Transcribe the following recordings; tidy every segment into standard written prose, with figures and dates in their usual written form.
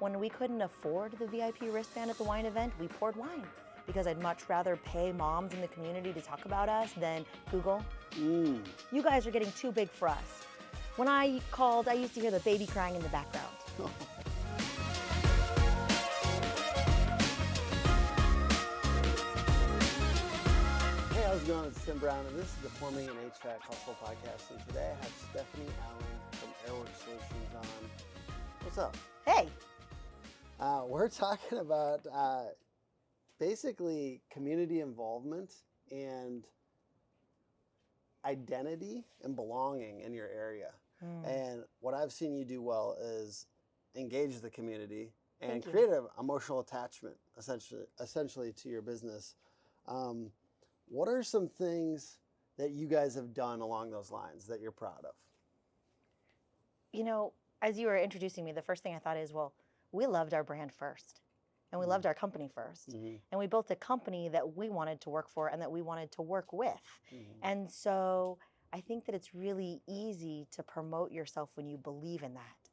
when we couldn't afford the VIP wristband at the wine event, we poured wine because I'd much rather pay moms in the community to talk about us than Google. You guys are getting too big for us. When I called, I used to hear the baby crying in the background. Hey, how's it going? It's Tim Brown, and this is the Plumbing and HVAC Hustle Podcast. And today I have Stephanie Allen from AirWorks Solutions on. What's up? Hey. We're talking about basically community involvement and identity and belonging in your area. And what I've seen you do well is engage the community and create an emotional attachment, essentially to your business. What are some things that you guys have done along those lines that you're proud of? You know, as you were introducing me, the first thing I thought is, well, we loved our brand first, and we loved our company first, and we built a company that we wanted to work for and that we wanted to work with. And so I think that it's really easy to promote yourself when you believe in that,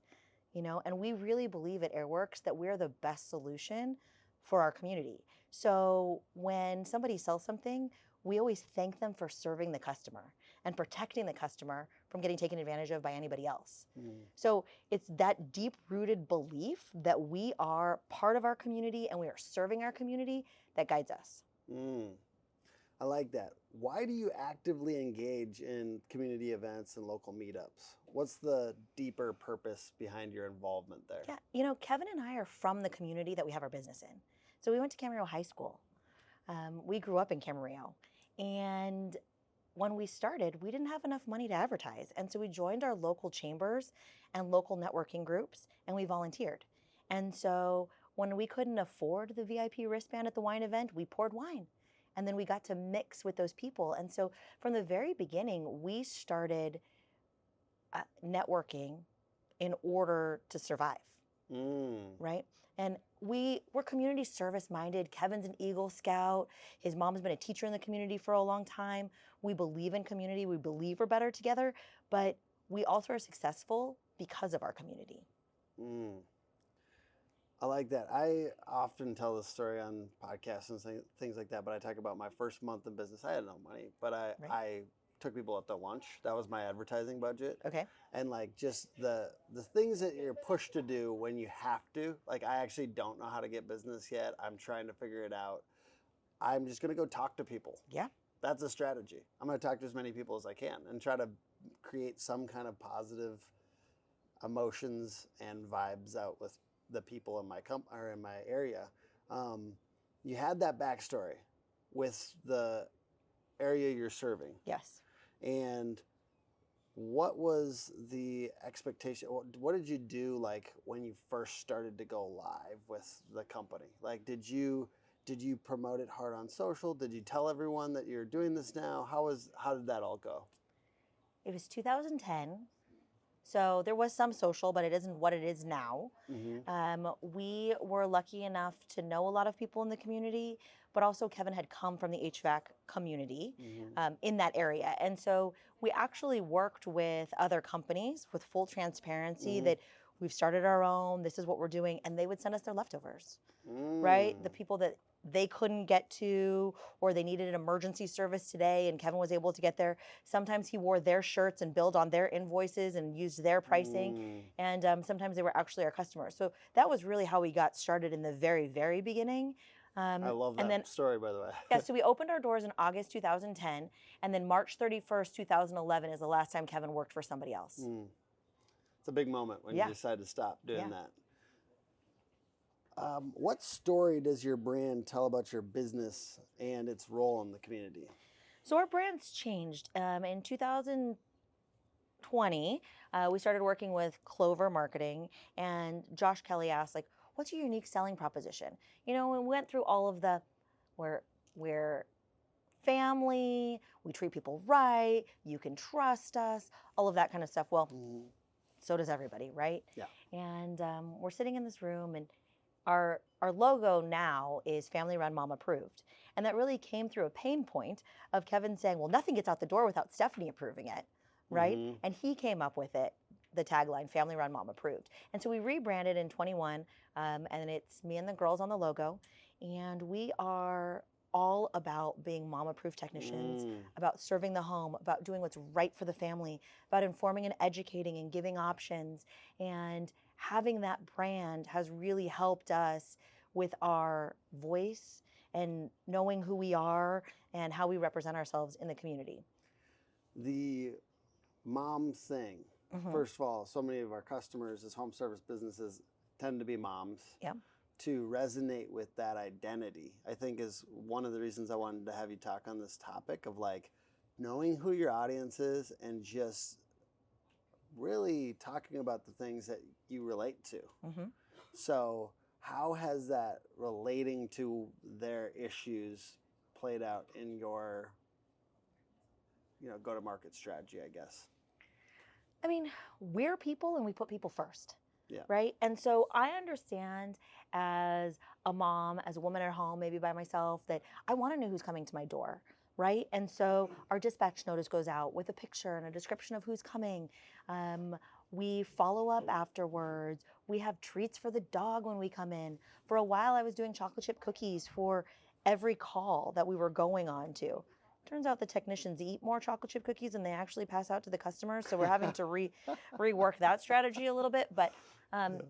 you know, and we really believe at AirWorks that we're the best solution for our community. So when somebody sells something, we always thank them for serving the customer and protecting the customer from getting taken advantage of by anybody else. So it's that deep-rooted belief that we are part of our community and we are serving our community that guides us. I like that. Why do you actively engage in community events and local meetups? What's the deeper purpose behind your involvement there? Yeah, you know, Kevin and I are from the community that we have our business in. So we went to Camarillo High School. We grew up in Camarillo. And when we started, we didn't have enough money to advertise. And so we joined our local chambers and local networking groups, and we volunteered. And so when we couldn't afford the VIP wristband at the wine event, we poured wine. And then we got to mix with those people. And so from the very beginning, we started networking in order to survive. Right? And we're community service minded. Kevin's an Eagle Scout. His mom's been a teacher in the community for a long time. We believe in community. We believe we're better together, but we also are successful because of our community. I like that. I often tell this story on podcasts and things like that, but I talk about my first month in business. I had no money, but I took people out to lunch. That was my advertising budget. Okay. And like just the things that you're pushed to do when you have to, like I actually don't know how to get business yet. I'm trying to figure it out. I'm just going to go talk to people. Yeah. That's a strategy. I'm going to talk to as many people as I can and try to create some kind of positive emotions and vibes out with the people in my in my area. You had that backstory with the area you're serving. Yes. And what was the expectation? What did you do like when you first started to go live with the company? Like, did you promote it hard on social? Did you tell everyone that you're doing this now? How did that all go? It was 2010. So there was some social, but it isn't what it is now. We were lucky enough to know a lot of people in the community, but also Kevin had come from the HVAC community in that area. And so we actually worked with other companies with full transparency that we've started our own, this is what we're doing, and they would send us their leftovers, right? The people that they couldn't get to, or they needed an emergency service today and Kevin was able to get there. Sometimes he wore their shirts and billed on their invoices and used their pricing. And sometimes they were actually our customers. So that was really how we got started in the very, very beginning. I love that story, by the way. Yeah, so we opened our doors in August 2010, and then March 31st, 2011 is the last time Kevin worked for somebody else. It's a big moment when you decide to stop doing that. What story does your brand tell about your business and its role in the community? So our brand's changed. In 2020, we started working with Clover Marketing, and Josh Kelly asked, like, what's your unique selling proposition? You know, we went through all of the, we're family, we treat people right, you can trust us, all of that kind of stuff. Well, so does everybody, right? Yeah. And we're sitting in this room, and our logo now is family run, mom approved. And that really came through a pain point of Kevin saying, well, nothing gets out the door without Stephanie approving it, right? And he came up with it, the tagline, family run, mom approved. And so we rebranded in 21, and it's me and the girls on the logo. And we are all about being mom approved technicians, about serving the home, about doing what's right for the family, about informing and educating and giving options. And having that brand has really helped us with our voice and knowing who we are and how we represent ourselves in the community. The mom thing. First of all, so many of our customers as home service businesses tend to be moms. Yeah. To resonate with that identity, I think is one of the reasons I wanted to have you talk on this topic of like knowing who your audience is and just really talking about the things that you relate to. So how has that relating to their issues played out in your, go-to-market strategy, I guess? I mean, we're people and we put people first. Yeah. Right. And so I understand as a mom, as a woman at home, maybe by myself, that I want to know who's coming to my door. Right. And so our dispatch notice goes out with a picture and a description of who's coming. We follow up afterwards. We have treats for the dog when we come in. For a while, I was doing chocolate chip cookies for every call that we were going on to. Turns out the technicians eat more chocolate chip cookies than they actually pass out to the customers. So we're having to rework that strategy a little bit. But, and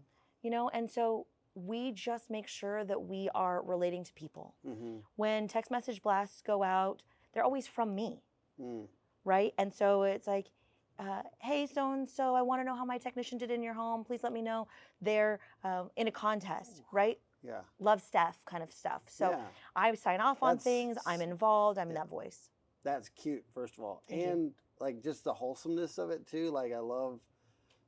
so we just make sure that we are relating to people. When text message blasts go out, they're always from me, right? And so it's like, hey, so-and-so, I want to know how my technician did in your home. Please let me know. They're in a contest, right? Yeah. Love Steph kind of stuff. So I sign off on things. I'm involved. I'm that voice. That's cute, first of all. Thank and you. like just the wholesomeness of it too. Like I love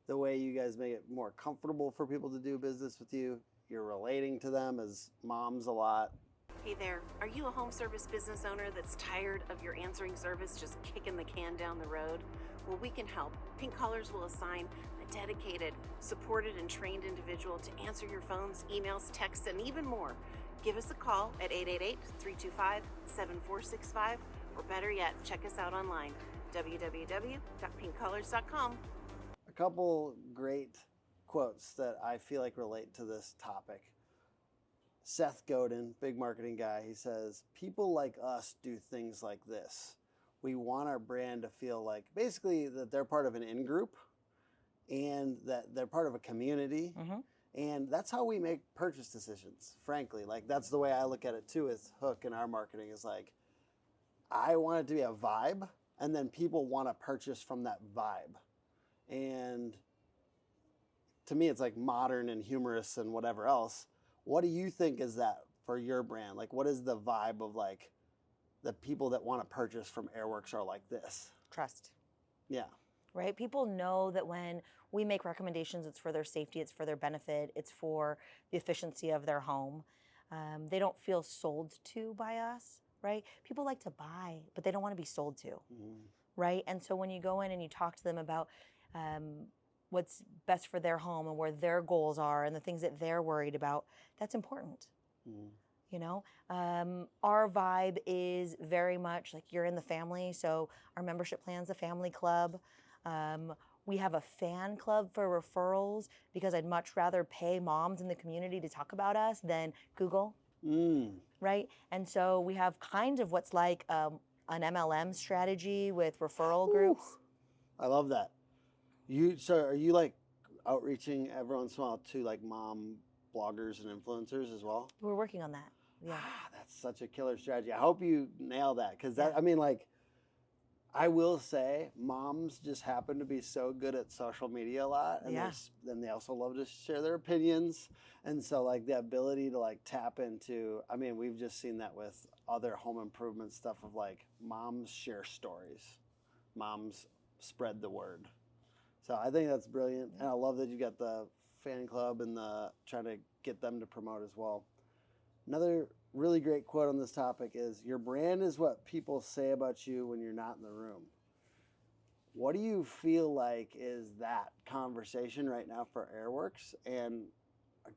the way you guys make it more comfortable for people to do business with you. You're relating to them as moms a lot. Hey there, are you a home service business owner that's tired of your answering service just kicking the can down the road? Well, we can help. Pink Collars will assign a dedicated, supported, and trained individual to answer your phones, emails, texts, and even more. Give us a call at 888-325-7465, or better yet, check us out online, www.pinkcollars.com. A couple great quotes that I feel like relate to this topic. Seth Godin, big marketing guy, he says, people like us do things like this. We want our brand to feel like basically that they're part of an in-group and that they're part of a community. And that's how we make purchase decisions, frankly. Like that's the way I look at it too with Hook and our marketing is like, I want it to be a vibe and then people want to purchase from that vibe. And to me, it's like modern and humorous and whatever else. What do you think is that for your brand? Like, what is the vibe of like the people that want to purchase from AirWorks are like this? Trust. Yeah. Right? People know that when we make recommendations, it's for their safety, it's for their benefit, it's for the efficiency of their home. They don't feel sold to by us, right? People like to buy, but they don't want to be sold to, right? And so when you go in and you talk to them about what's best for their home and where their goals are and the things that they're worried about, that's important. Our vibe is very much like you're in the family. So our membership plan's a family club. We have a fan club for referrals because I'd much rather pay moms in the community to talk about us than Google, right? And so we have kind of what's like an MLM strategy with referral groups. I love that. So are you like outreaching every once in a while to like mom bloggers and influencers as well? We're working on that. Yeah. That's such a killer strategy. I hope you nail that because that, I mean, like, I will say moms just happen to be so good at social media a lot. And then they also love to share their opinions. And so like the ability to like tap into, I mean, we've just seen that with other home improvement stuff of like moms share stories. Moms spread the word. So I think that's brilliant. And I love that you got the fan club and the trying to get them to promote as well. Another really great quote on this topic is, your brand is what people say about you when you're not in the room. What do you feel like is that conversation right now for AirWorks? And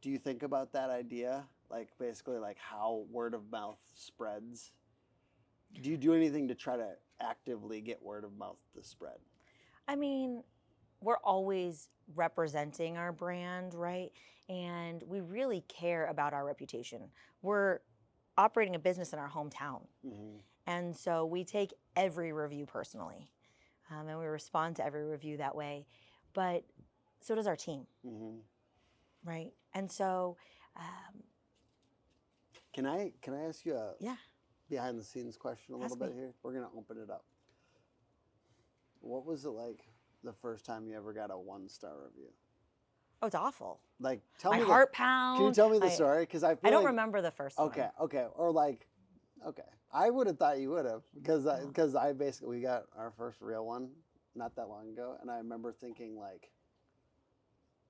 do you think about that idea? Like basically like how word of mouth spreads? Do you do anything to try to actively get word of mouth to spread? I mean, we're always representing our brand, right? And we really care about our reputation. We're operating a business in our hometown. Mm-hmm. And so we take every review personally, and we respond to every review that way. But so does our team, Mm-hmm. right? And so, Can I ask you a yeah, behind the scenes question a little Ask bit me. here? We're gonna open it up. What was it like the first time you ever got a 1-star review? oh, it's awful. Like, tell My me. heart pounds. Can you tell me the story? Because I don't like, remember the first one. Okay, or like, okay. I would have thought you would have because I basically we got our first real one not that long ago, and I remember thinking like,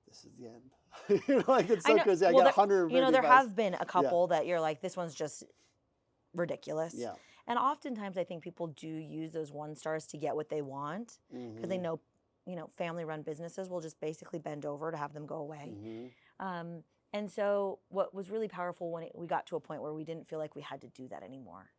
this is the end. You know, like it's so crazy. I got 150. You know, there have been a couple that you're like, this one's just ridiculous. Yeah. And oftentimes I think people do use those 1 stars to get what they want because they know, family run businesses will just basically bend over to have them go away. Mm-hmm. And so what was really powerful when we got to a point where we didn't feel like we had to do that anymore,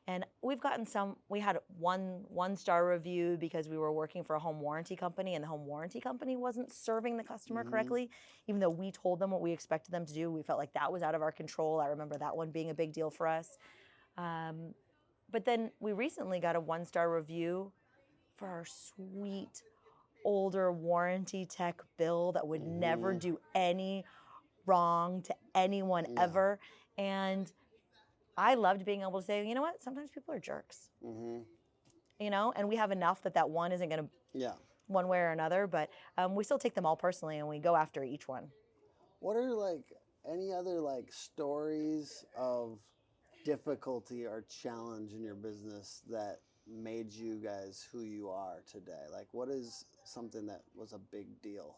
and we've gotten we had one star review because we were working for a home warranty company and the home warranty company wasn't serving the customer correctly, even though we told them what we expected them to do. We felt like that was out of our control. I remember that one being a big deal for us. But then we recently got a 1-star review for our sweet older warranty tech Bill that would never do any wrong to anyone ever. And I loved being able to say, you know what, sometimes people are jerks. And we have enough that one isn't going to one way or another, but we still take them all personally and we go after each one. What are like any other like stories of difficulty or challenge in your business that made you guys who you are today? Like, what is something that was a big deal,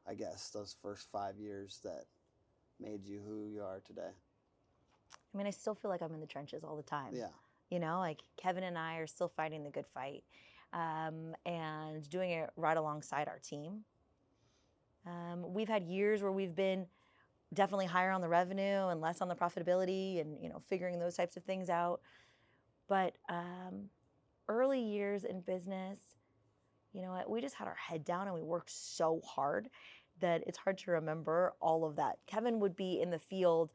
I guess, those first 5 years that made you who you are today? I mean, I still feel like I'm in the trenches all the time. Yeah. Like Kevin and I are still fighting the good fight, and doing it right alongside our team. We've had years where we've been definitely higher on the revenue and less on the profitability and, figuring those types of things out. But early years in business, we just had our head down and we worked so hard that it's hard to remember all of that. Kevin would be in the field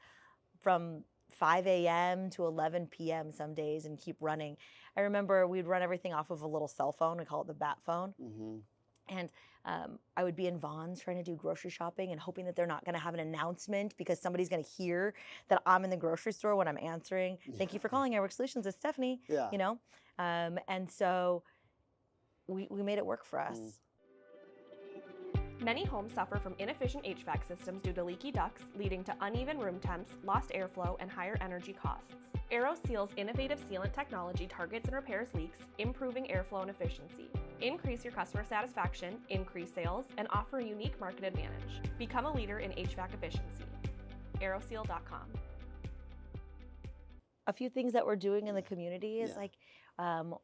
from 5 a.m. to 11 p.m. some days and keep running. I remember we'd run everything off of a little cell phone. We call it the bat phone. And I would be in Vaughn's trying to do grocery shopping and hoping that they're not going to have an announcement because somebody's going to hear that I'm in the grocery store when I'm answering. Thank you for calling AirWorks Solutions. It's Stephanie. Yeah. And so we made it work for us. Many homes suffer from inefficient HVAC systems due to leaky ducts, leading to uneven room temps, lost airflow, and higher energy costs. AeroSeal's innovative sealant technology targets and repairs leaks, improving airflow and efficiency. Increase your customer satisfaction, increase sales, and offer a unique market advantage. Become a leader in HVAC efficiency. AeroSeal.com. A few things that we're doing in the community is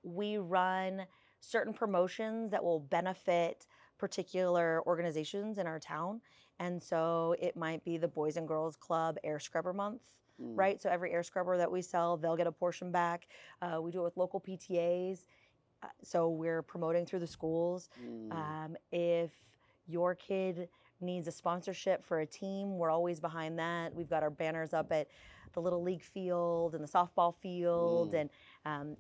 we run certain promotions that will benefit particular organizations in our town. And so it might be the Boys and Girls Club Air Scrubber Month, right? So every air scrubber that we sell, they'll get a portion back. We do it with local PTAs. So we're promoting through the schools. If your kid needs a sponsorship for a team, we're always behind that. We've got our banners up at the Little League field and the softball field and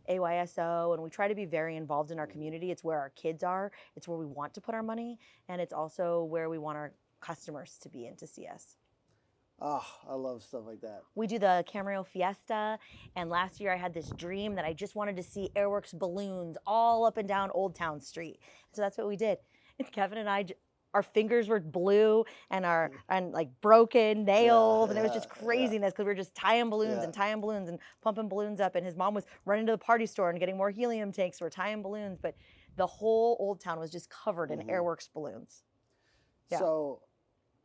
AYSO, and we try to be very involved in our community. It's where our kids are. It's where we want to put our money, and it's also where we want our customers to be and to see us. Oh, I love stuff like that. We do the Camarillo Fiesta, and last year I had this dream that I just wanted to see AirWorks balloons all up and down Old Town Street. So that's what we did. And Kevin and I, our fingers were blue and like broken, nailed, and it was just craziness because we were just tying balloons and pumping balloons up. And his mom was running to the party store and getting more helium tanks. We're tying balloons, but the whole Old Town was just covered in AirWorks balloons. Yeah. So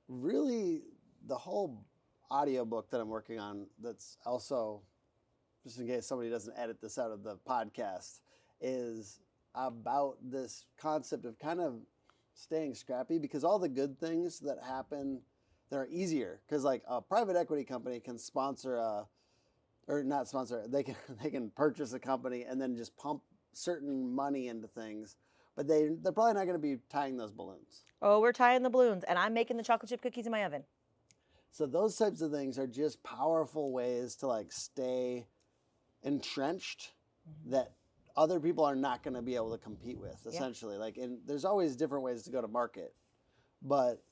really the whole audiobook that I'm working on, that's also, just in case somebody doesn't edit this out of the podcast, is about this concept of kind of staying scrappy, because all the good things that happen, they're easier. Because like a private equity company can they can purchase a company and then just pump certain money into things. but they're probably not going to be tying those balloons. Oh, we're tying the balloons, and I'm making the chocolate chip cookies in my oven. So those types of things are just powerful ways to like stay entrenched that other people are not going to be able to compete with, essentially. Like, and there's always different ways to go to market, but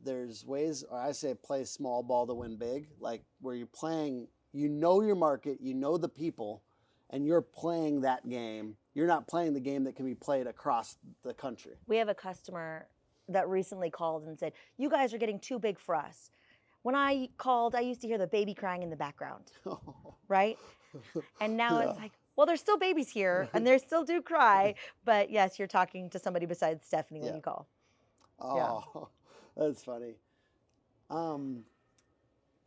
there's ways, or I say play small ball to win big, like where you're playing, you know your market, you know the people, and you're playing that game. You're not playing the game that can be played across the country. We have a customer that recently called and said, "You guys are getting too big for us." When I called, I used to hear the baby crying in the background, right? And now it's like, well, there's still babies here, and they still do cry, but yes, you're talking to somebody besides Stephanie when you call. Oh, that's funny.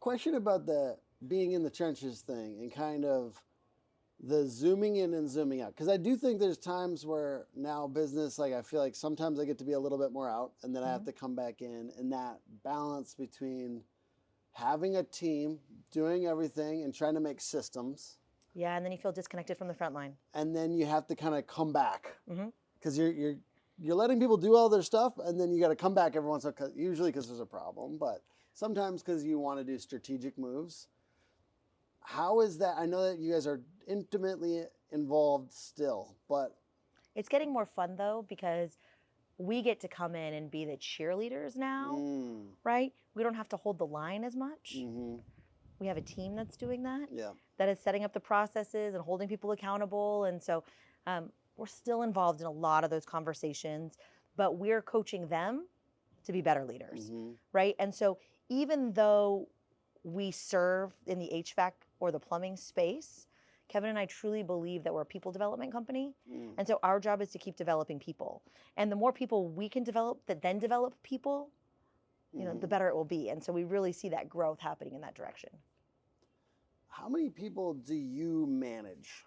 Question about the being in the trenches thing and kind of the zooming in and zooming out. Because I do think there's times where now business, like I feel like sometimes I get to be a little bit more out and then I have to come back in, and that balance between having a team, doing everything and trying to make systems. Yeah, and then you feel disconnected from the front line. And then you have to kind of come back because you're letting people do all their stuff, and then you got to come back every once in a while, usually because there's a problem, but sometimes because you want to do strategic moves. How is that? I know that you guys are intimately involved still, but it's getting more fun though, because we get to come in and be the cheerleaders now, right? We don't have to hold the line as much. We have a team that's doing that, that is setting up the processes and holding people accountable. And so we're still involved in a lot of those conversations, but we're coaching them to be better leaders, right? And so even though we serve in the HVAC or the plumbing space, Kevin and I truly believe that we're a people development company. And so our job is to keep developing people. And the more people we can develop that then develop people, you know, the better it will be. And so we really see that growth happening in that direction. How many people do you manage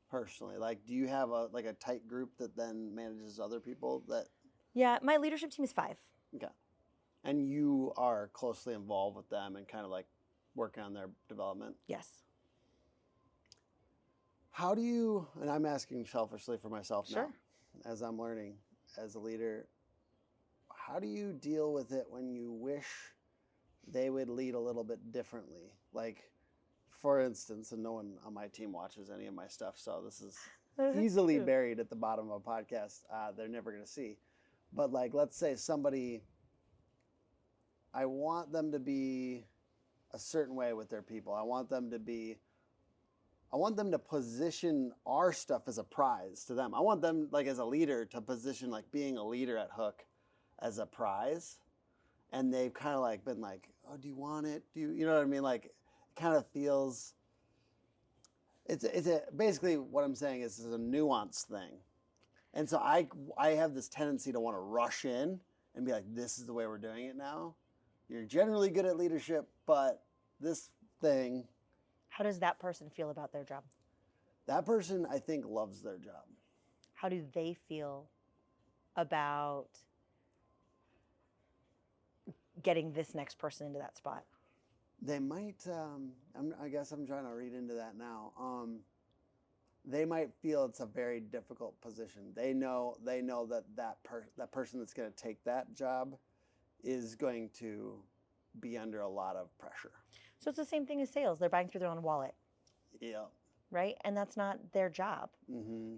personally? Like, do you have a tight group that then manages other people that? Yeah, my leadership team is 5. Okay. And you are closely involved with them and kind of like working on their development? Yes. How do you, and I'm asking selfishly for myself Sure. now, as I'm learning as a leader, how do you deal with it when you wish they would lead a little bit differently? Like, for instance, and no one on my team watches any of my stuff, so this is easily buried at the bottom of a podcast they're never going to see. But like, let's say somebody, I want them to be a certain way with their people. I want them to position our stuff as a prize to them. I want them, like as a leader, to position like being a leader at Hook as a prize. And they've kind of like been like, oh, do you want it? You know what I mean? Like, it kind of feels, basically what I'm saying is it's a nuanced thing. And so I have this tendency to want to rush in and be like, this is the way we're doing it now. You're generally good at leadership, but this thing. How does that person feel about their job? That person, I think, loves their job. How do they feel about getting this next person into that spot? They might, I guess I'm trying to read into that now. They might feel it's a very difficult position. They know that person that's going to take that job is going to be under a lot of pressure. So it's the same thing as sales. They're buying through their own wallet. Yeah. Right? And that's not their job.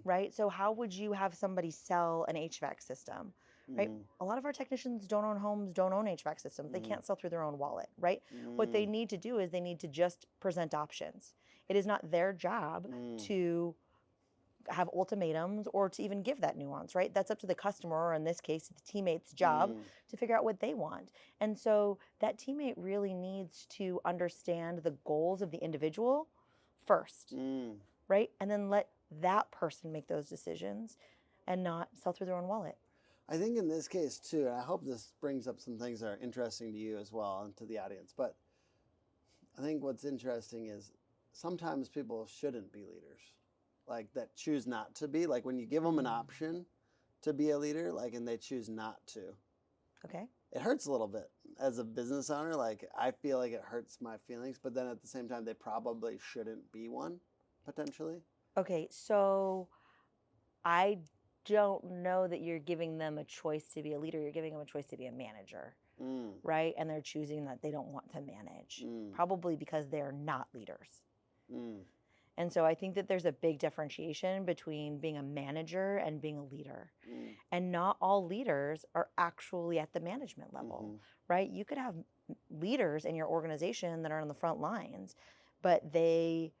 Right? So how would you have somebody sell an HVAC system? Right? A lot of our technicians don't own homes, don't own HVAC systems. They can't sell through their own wallet, right? What they need to do is they need to just present options. It is not their job to have ultimatums or to even give that nuance, right? That's up to the customer, or in this case, the teammate's job to figure out what they want. And so that teammate really needs to understand the goals of the individual first, right? And then let that person make those decisions and not sell through their own wallet. I think in this case too, and I hope this brings up some things that are interesting to you as well and to the audience, but I think what's interesting is sometimes people shouldn't be leaders, like that choose not to be. Like when you give them an option to be a leader, like, and they choose not to. Okay. It hurts a little bit as a business owner. Like I feel like it hurts my feelings, but then at the same time, they probably shouldn't be one potentially. Okay, so I don't know that you're giving them a choice to be a leader. You're giving them a choice to be a manager, right? And they're choosing that they don't want to manage, probably because they're not leaders. And so I think that there's a big differentiation between being a manager and being a leader. And not all leaders are actually at the management level, right? You could have leaders in your organization that are on the front lines, but they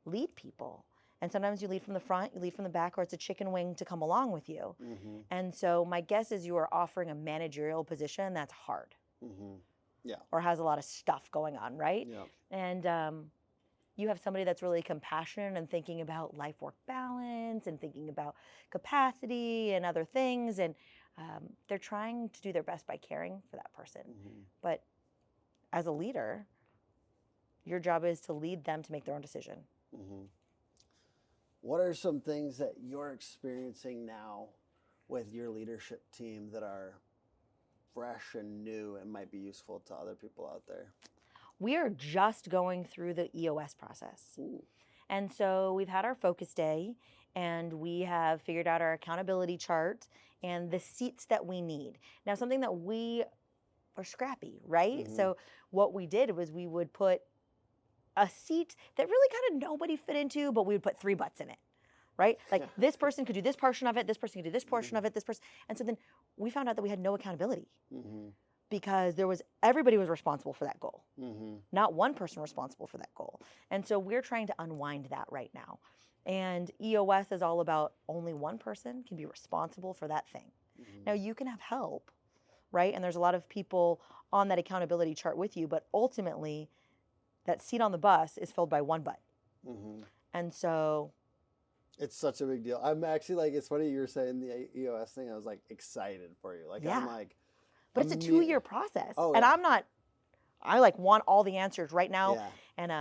lead people. And sometimes you lead from the front, you lead from the back, or it's a chicken wing to come along with you. And so my guess is you are offering a managerial position that's hard. Yeah. Or has a lot of stuff going on, right? Yeah. And you have somebody that's really compassionate and thinking about life-work balance and thinking about capacity and other things. And they're trying to do their best by caring for that person. But as a leader, your job is to lead them to make their own decision. What are some things that you're experiencing now with your leadership team that are fresh and new and might be useful to other people out there? We are just going through the EOS process. And so we've had our focus day, and we have figured out our accountability chart and the seats that we need. Now, something that we are scrappy, right? So what we did was we would put a seat that really kind of nobody fit into, but we would put 3 butts in it, right? Like this person could do this portion of it, this person could do this portion of it, this person. And so then we found out that we had no accountability because everybody was responsible for that goal. Not one person responsible for that goal. And so we're trying to unwind that right now. And EOS is all about only one person can be responsible for that thing. Now you can have help, right? And there's a lot of people on that accountability chart with you, but ultimately that seat on the bus is filled by one butt. And so it's such a big deal. I'm actually like, it's funny you were saying the EOS thing. I was like excited for you. Like, I'm like, but it's a 2-year process. And I like want all the answers right now. And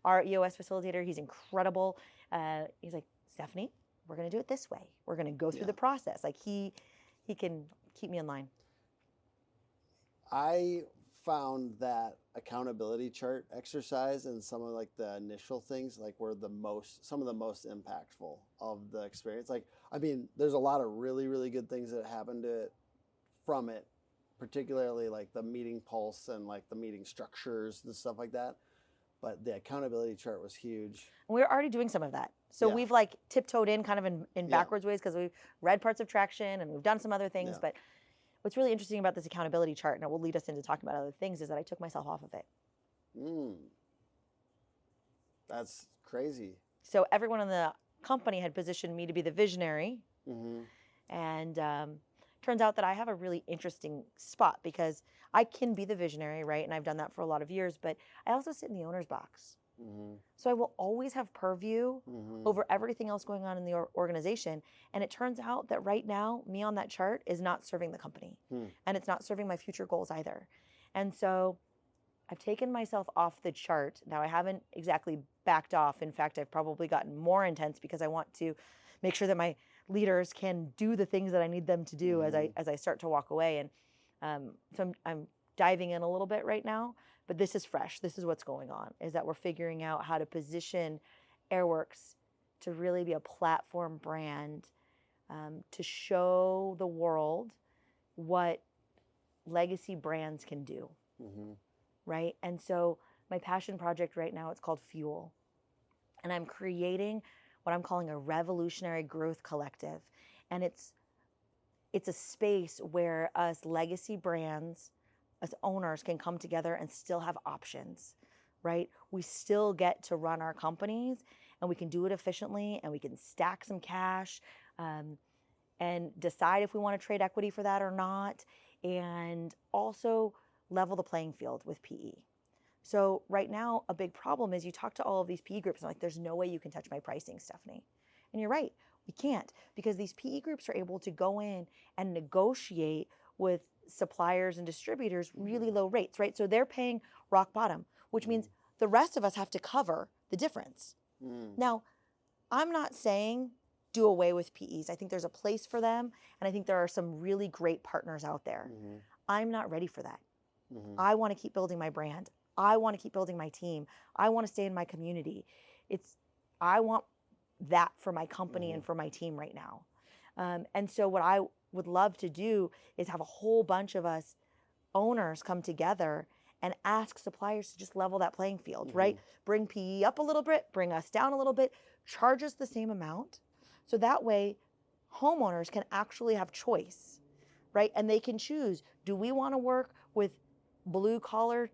our EOS facilitator, he's incredible. He's like, Stephanie, we're going to do it this way. We're going to go through the process. Like he can keep me in line. I found that accountability chart exercise and some of like the initial things like were some of the most impactful of the experience. Like, I mean, there's a lot of really, really good things that happened from it, particularly like the meeting pulse and like the meeting structures and stuff like that. But the accountability chart was huge. We're already doing some of that. So we've like tiptoed in kind of in backwards ways because we've read parts of traction and we've done some other things. But what's really interesting about this accountability chart, and it will lead us into talking about other things, is that I took myself off of it. That's crazy. So everyone in the company had positioned me to be the visionary. And turns out that I have a really interesting spot because I can be the visionary, right? And I've done that for a lot of years, but I also sit in the owner's box. So I will always have purview over everything else going on in the organization. And it turns out that right now, me on that chart is not serving the company. And it's not serving my future goals either. And so I've taken myself off the chart. Now, I haven't exactly backed off. In fact, I've probably gotten more intense because I want to make sure that my leaders can do the things that I need them to do as I start to walk away. And so I'm diving in a little bit right now. But this is fresh. This is what's going on, is that we're figuring out how to position AirWorks to really be a platform brand to show the world what legacy brands can do, right? And so my passion project right now, it's called Fuel. And I'm creating what I'm calling a revolutionary growth collective. And it's a space where us legacy brands, us owners can come together and still have options, right? We still get to run our companies and we can do it efficiently and we can stack some cash and decide if we want to trade equity for that or not, and also level the playing field with PE. So right now, a big problem is you talk to all of these PE groups and like, there's no way you can touch my pricing, Stephanie. And you're right, we can't, because these PE groups are able to go in and negotiate with suppliers and distributors really low rates, right? So they're paying rock bottom, which means the rest of us have to cover the difference. Now, I'm not saying do away with PEs. I think there's a place for them, and I think there are some really great partners out there. I'm not ready for that. I want to keep building my brand. I want to keep building my team. I want to stay in my community. I want that for my company and for my team right now. And so what I would love to do is have a whole bunch of us owners come together and ask suppliers to just level that playing field, right? Bring PE up a little bit, bring us down a little bit, charge us the same amount. So that way homeowners can actually have choice, right? And they can choose, do we want to work with blue collar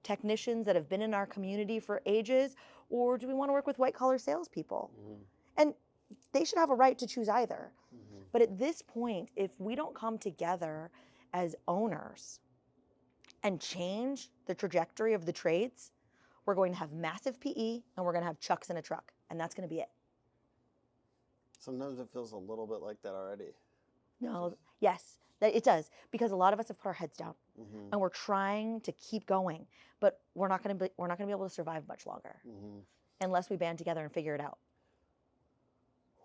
technicians that have been in our community for ages, or do we want to work with white collar salespeople? And they should have a right to choose either. But at this point, if we don't come together as owners and change the trajectory of the trades, we're going to have massive PE and we're going to have trucks in a truck, and that's going to be it. Sometimes it feels a little bit like that already. No, yes, it does, because a lot of us have put our heads down and we're trying to keep going, but we're not going to be able to survive much longer unless we band together and figure it out.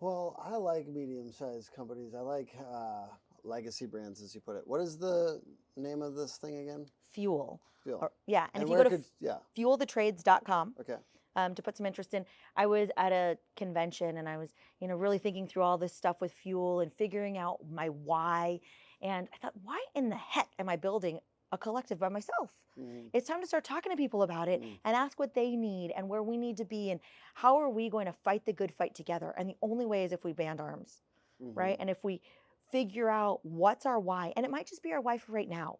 Well, I like medium-sized companies. I like legacy brands, as you put it. What is the name of this thing again? Fuel. Fuel. Yeah, and if you where go to yeah. fuelthetrades.com, Okay. To put some interest in, I was at a convention and I was, really thinking through all this stuff with fuel and figuring out my why. And I thought, why in the heck am I building a collective by myself? It's time to start talking to people about it and ask what they need and where we need to be and how are we going to fight the good fight together. And the only way is if we band arms, right? And if we figure out what's our why, and it might just be our why for right now.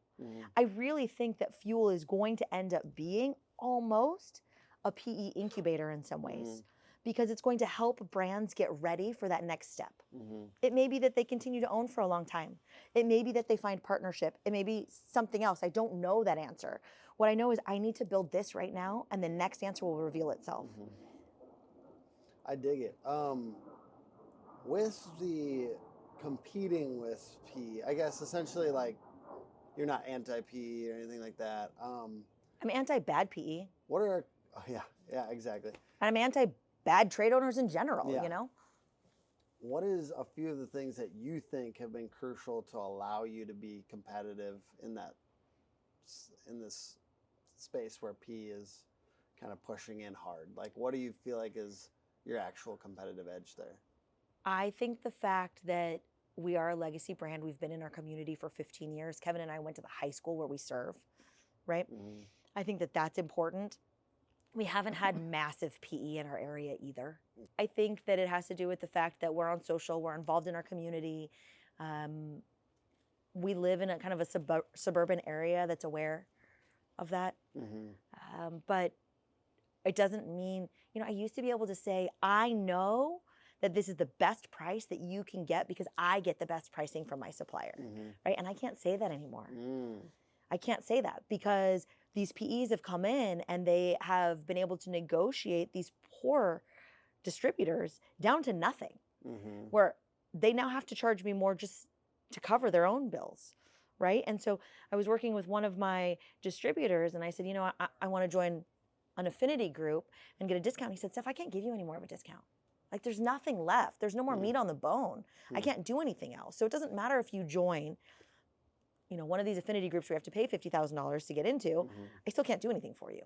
I really think that fuel is going to end up being almost a PE incubator in some ways, because it's going to help brands get ready for that next step. It may be that they continue to own for a long time. It may be that they find partnership. It may be something else. I don't know that answer. What I know is I need to build this right now, and the next answer will reveal itself. I dig it. With the competing with PE, I guess essentially like you're not anti-PE or anything like that. I'm anti-bad PE. What are, yeah, exactly. And I'm anti-bad trade owners in general, What is a few of the things that you think have been crucial to allow you to be competitive in this space where PE is kind of pushing in hard? Like, what do you feel like is your actual competitive edge there? I think the fact that we are a legacy brand, we've been in our community for 15 years. Kevin and I went to the high school where we serve, right? I think that that's important. We haven't had massive PE in our area either. I think that it has to do with the fact that we're on social, we're involved in our community. We live in a kind of a suburban area that's aware of that. But it doesn't mean, I used to be able to say, I know that this is the best price that you can get because I get the best pricing from my supplier, right? And I can't say that anymore. I can't say that because these PEs have come in and they have been able to negotiate these poor distributors down to nothing, where they now have to charge me more just to cover their own bills, right? And so I was working with one of my distributors and I said, I want to join an affinity group and get a discount. He said, Steph, I can't give you any more of a discount. Like there's nothing left. There's no more meat on the bone. I can't do anything else. So it doesn't matter if you join, one of these affinity groups where you have to pay $50,000 to get into, I still can't do anything for you.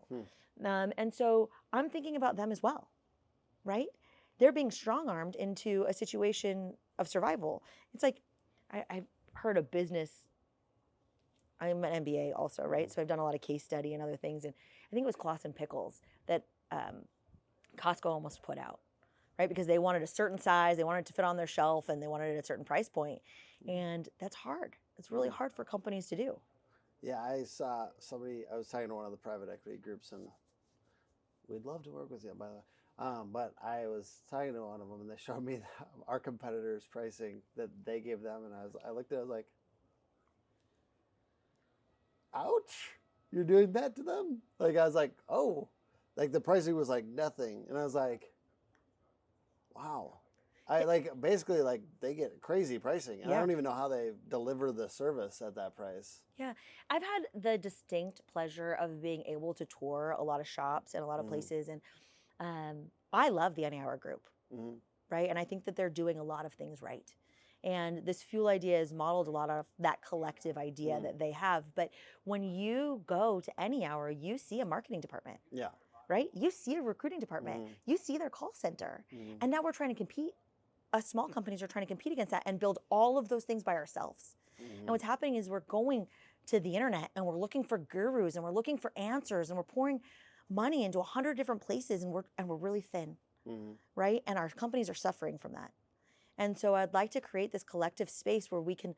And so I'm thinking about them as well, right? They're being strong-armed into a situation of survival. It's like, I've heard of business. I'm an MBA also, right? So I've done a lot of case study and other things. And I think it was Clausen and Pickles that Costco almost put out, right? Because they wanted a certain size, they wanted it to fit on their shelf, and they wanted it at a certain price point. And that's hard. It's really hard for companies to do. Yeah, I saw somebody, I was talking to one of the private equity groups, and we'd love to work with you, by the way. But I was talking to one of them, and they showed me our competitors' pricing that they gave them, and I looked at it, I was like, ouch, you're doing that to them? Like, I was like, oh, like the pricing was like nothing. And I was like, wow. Basically they get crazy pricing, and I don't even know how they deliver the service at that price. Yeah. I've had the distinct pleasure of being able to tour a lot of shops and a lot of places. And I love the Any Hour Group, right? And I think that they're doing a lot of things right. And this fuel idea is modeled a lot of that collective idea that they have. But when you go to Any Hour, you see a marketing department. Right? You see a recruiting department. You see their call center. And now we're trying to compete us small companies are trying to compete against that and build all of those things by ourselves. And what's happening is we're going to the internet and we're looking for gurus and we're looking for answers and we're pouring money into 100 different places and we're really thin, right? And our companies are suffering from that. And so I'd like to create this collective space where we can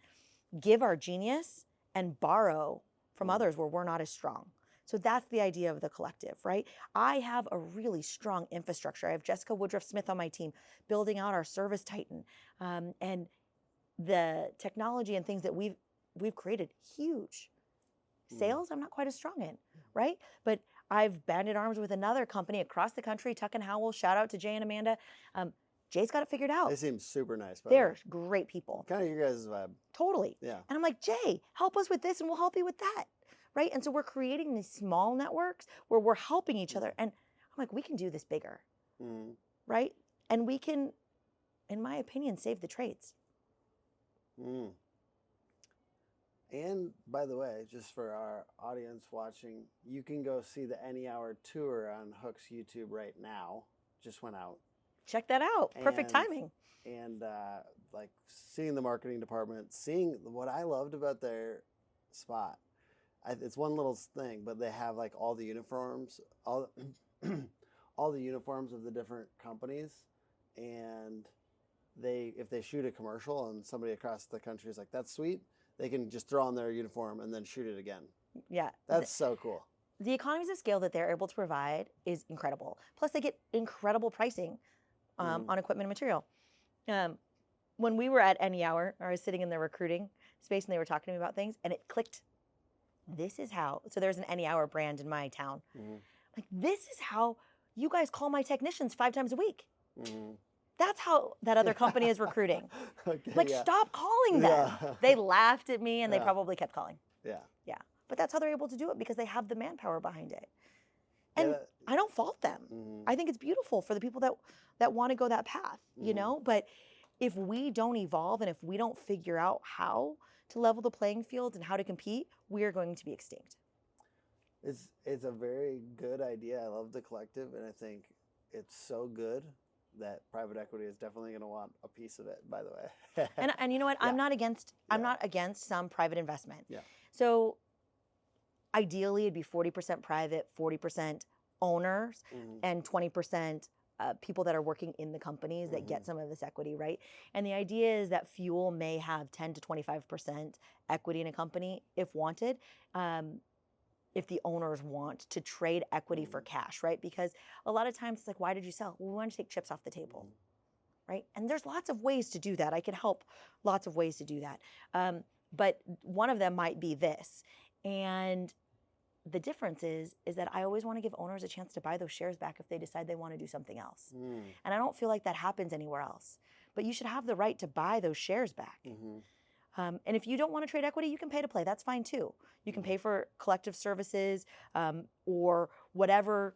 give our genius and borrow from others where we're not as strong. So that's the idea of the collective, right? I have a really strong infrastructure. I have Jessica Woodruff-Smith on my team building out our Service Titan, and the technology and things that we've created, huge. Sales, I'm not quite as strong in, right? But I've banded arms with another company across the country, Tuck and Howell. Shout out to Jay and Amanda. Jay's got it figured out. They seem super nice. By the They're way. great people. Kind of your guys' vibe. Totally. Yeah. And I'm like, Jay, help us with this and we'll help you with that. Right? And so we're creating these small networks where we're helping each other. And I'm like, we can do this bigger. Right? And we can, in my opinion, save the trades. And by the way, just for our audience watching, you can go see the Any Hour tour on Hook's YouTube right now. Just went out. Check that out. Perfect And- timing. And like seeing the marketing department, seeing what I loved about their spot. It's one little thing, but they have like all the uniforms, all the uniforms of the different companies, and if they shoot a commercial and somebody across the country is like, "That's sweet," they can just throw on their uniform and then shoot it again. Yeah. That's so cool. The economies of scale that they're able to provide is incredible. Plus, they get incredible pricing on equipment and material. When we were at Any Hour, I was sitting in the recruiting space and they were talking to me about things, and it clicked. This is how. So there's an Any Hour brand in my town. Like, this is how you guys call my technicians 5 times a week. That's how that other company is recruiting. Okay, Like, stop calling them. Yeah. They laughed at me and they Yeah. probably kept calling. Yeah. Yeah. But that's how they're able to do it because they have the manpower behind it. And Yeah, I don't fault them. I think it's beautiful for the people that want to go that path, you know? But if we don't evolve and if we don't figure out how to level the playing field and how to compete, we are going to be extinct. It's a very good idea. I love the collective, and I think it's so good that private equity is definitely going to want a piece of it. By the way, And you know what? Yeah. I'm not against some private investment. Yeah. So ideally, it'd be 40% private, 40% owners, and 20% people that are working in the companies that get some of this equity, right? And the idea is that fuel may have 10 to 25% equity in a company if wanted, if the owners want to trade equity for cash, right? Because a lot of times it's like, why did you sell? Well, we want to take chips off the table, right? And there's lots of ways to do that. I can help lots of ways to do that. But one of them might be this. And the difference is that I always want to give owners a chance to buy those shares back if they decide they want to do something else. And I don't feel like that happens anywhere else. But you should have the right to buy those shares back. And if you don't want to trade equity, you can pay to play. That's fine too. You can pay for collective services or whatever.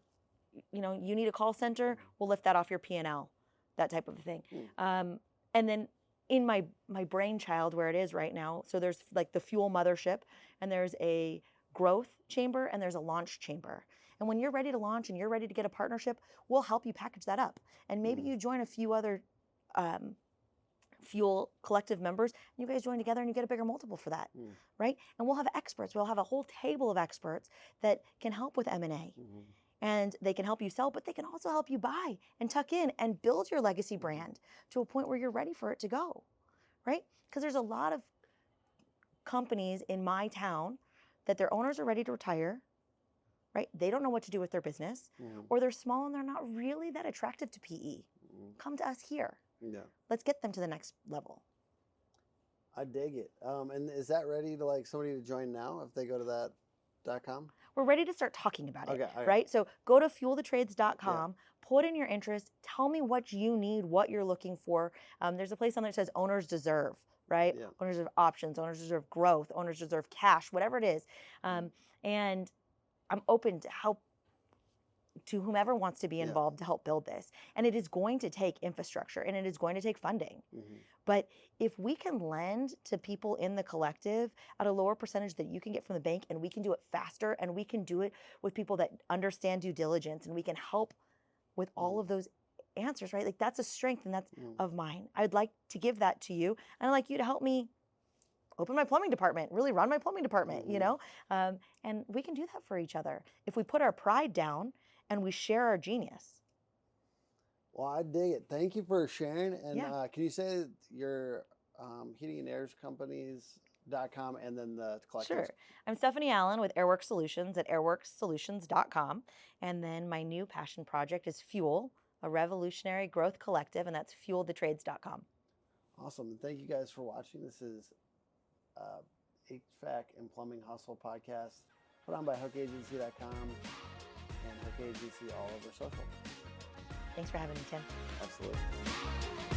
You know, you need a call center, we'll lift that off your P&L, that type of thing. And then in my brainchild where it is right now, so there's like the fuel mothership, and there's a growth chamber, and there's a launch chamber. And when you're ready to launch and you're ready to get a partnership, we'll help you package that up. And maybe you join a few other fuel collective members, and you guys join together and you get a bigger multiple for that, right? And we'll have experts. We'll have a whole table of experts that can help with M&A. And they can help you sell, but they can also help you buy and tuck in and build your legacy brand to a point where you're ready for it to go, right? Because there's a lot of companies in my town that their owners are ready to retire, right? They don't know what to do with their business, or they're small and they're not really that attractive to PE. Come to us here. Yeah. Let's get them to the next level. I dig it. And is that ready to like somebody to join now if they go to that.com? We're ready to start talking about it, Okay. right? So go to fuelthetrades.com, put in your interest, tell me what you need, what you're looking for. There's a place on there that says owners deserve, right? Yeah. Owners deserve options, owners deserve growth, owners deserve cash, whatever it is. And I'm open to help to whomever wants to be involved to help build this. And it is going to take infrastructure and it is going to take funding. But if we can lend to people in the collective at a lower percentage that you can get from the bank, and we can do it faster, and we can do it with people that understand due diligence, and we can help with all of those answers, right? Like that's a strength and that's of mine. I'd like to give that to you. And I'd like you to help me open my plumbing department, really run my plumbing department, you know? And we can do that for each other if we put our pride down and we share our genius. Well, I dig it. Thank you for sharing. And Yeah. can you say your heating and airs companies.com and then the collective? Sure. I'm Stephanie Allen with AirWorks Solutions at airworkssolutions.com. And then my new passion project is Fuel, a revolutionary growth collective, and that's fuelthetrades.com. Awesome. And thank you guys for watching. This is HVAC and Plumbing Hustle podcast put on by hookagency.com and Hook Agency all over social. Thanks for having me, Tim. Absolutely.